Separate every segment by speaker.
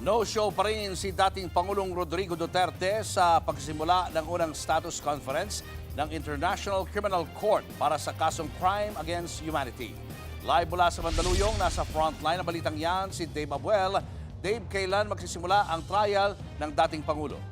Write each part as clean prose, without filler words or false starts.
Speaker 1: No-show pa rin si dating Pangulong Rodrigo Duterte sa pagsimula ng unang status conference ng International Criminal Court para sa kasong Crime Against Humanity. Live mula sa Mandaluyong, nasa frontline ng balitang yan si Dave Abuel. Dave, kailan magsisimula ang trial ng dating Pangulo?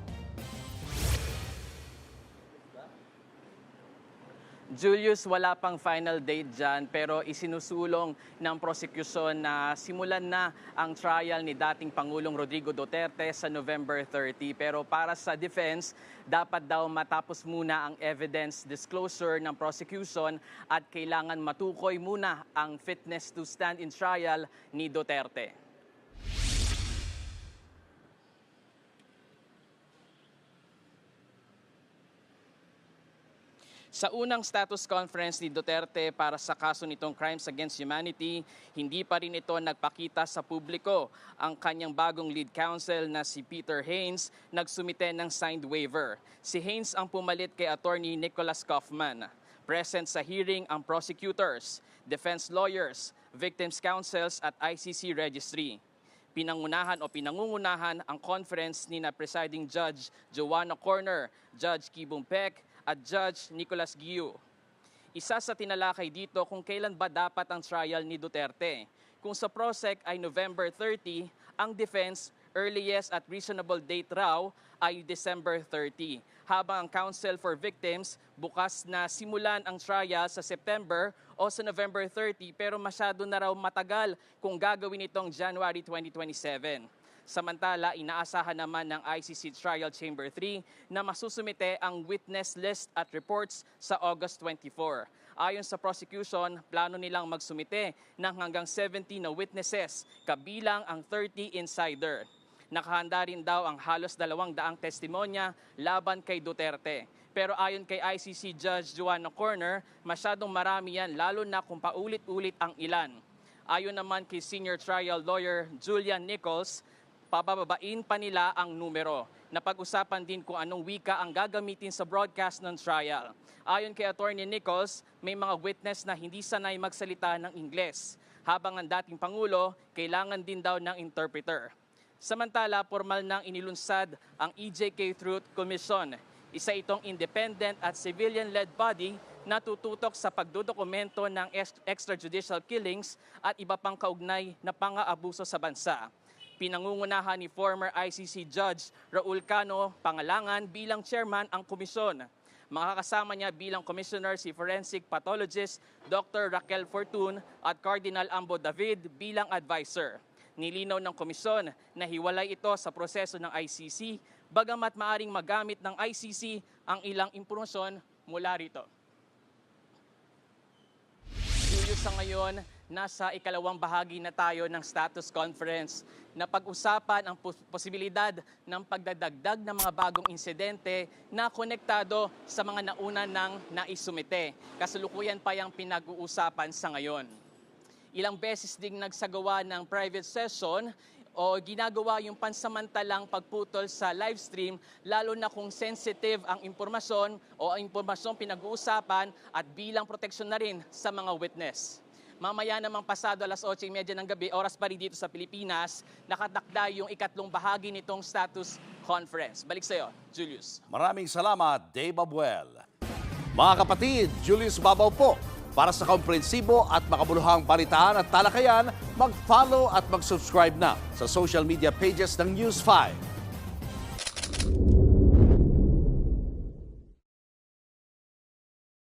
Speaker 2: Julius, wala pang final date dyan pero isinusulong ng prosecution na simulan na ang trial ni dating Pangulong Rodrigo Duterte sa November 30. Pero para sa defense, dapat daw matapos muna ang evidence disclosure ng prosecution at kailangan matukoy muna ang fitness to stand in trial ni Duterte. Sa unang status conference ni Duterte para sa kaso nitong Crimes Against Humanity, hindi pa rin ito nagpakita sa publiko. Ang kanyang bagong lead counsel na si Peter Haynes nagsumite ng signed waiver. Si Haynes ang pumalit kay Attorney Nicholas Kaufman. Present sa hearing ang prosecutors, defense lawyers, victims' counsels at ICC registry. Pinangungunahan ang conference ni na presiding judge Joanna Corner, Judge Kibong Peck, at Judge Nicolas Guiu. Isa sa tinalakay dito kung kailan ba dapat ang trial ni Duterte. Kung sa prosec ay November 30, ang defense earliest at reasonable date raw ay December 30. Habang ang counsel for victims bukas na simulan ang trial sa September o sa November 30 pero masyado na raw matagal kung gagawin itong January 2027. Samantala, inaasahan naman ng ICC Trial Chamber 3 na masusumite ang witness list at reports sa August 24. Ayon sa prosecution, plano nilang magsumite ng hanggang 70 na witnesses, kabilang ang 30 insider. Nakahanda rin daw ang halos 200 testimonya laban kay Duterte. Pero ayon kay ICC Judge Joanna Corner, masyadong marami yan lalo na kung paulit-ulit ang ilan. Ayon naman kay senior trial lawyer Julian Nichols, pabababain pa nila ang numero. Napag-usapan din kung anong wika ang gagamitin sa broadcast ng trial. Ayon kay Attorney Nichols, may mga witness na hindi sanay magsalita ng Ingles, habang ang dating Pangulo kailangan din daw ng interpreter. Samantala, formal nang inilunsad ang EJK Truth Commission. Isa itong independent at civilian-led body na tututok sa pagdodokumento ng extrajudicial killings at iba pang kaugnay na pang-aabuso sa bansa. Pinangungunahan ni former ICC Judge Raul Cano Pangalangan bilang chairman ang komisyon. Makakasama niya bilang commissioner si forensic pathologist Dr. Raquel Fortun at Cardinal Ambo David bilang advisor. Nilinaw ng komisyon na hiwalay ito sa proseso ng ICC, bagamat maaring magamit ng ICC ang ilang impormasyon mula rito. Julius, sa ngayon, nasa ikalawang bahagi na tayo ng status conference na pag-usapan ang posibilidad ng pagdadagdag ng mga bagong insidente na konektado sa mga nauna ng naisumite. Kasalukuyan pa yung pinag-uusapan sa ngayon. Ilang beses ding nagsagawa ng private session o ginagawa yung pansamantalang pagputol sa live stream lalo na kung sensitive ang impormasyon o ang impormasyong pinag-uusapan at bilang proteksyon na rin sa mga witness. Mamaya namang pasado alas 8:30 ng gabi, oras pa rin dito sa Pilipinas, nakatakda yung ikatlong bahagi nitong status conference. Balik sa iyo, Julius.
Speaker 1: Maraming salamat, Dave Abuel. Mga kapatid, Julius Babaw po. Para sa komprehensibo at makabuluhang balitaan at talakayan, mag-follow at mag-subscribe na sa social media pages ng News 5.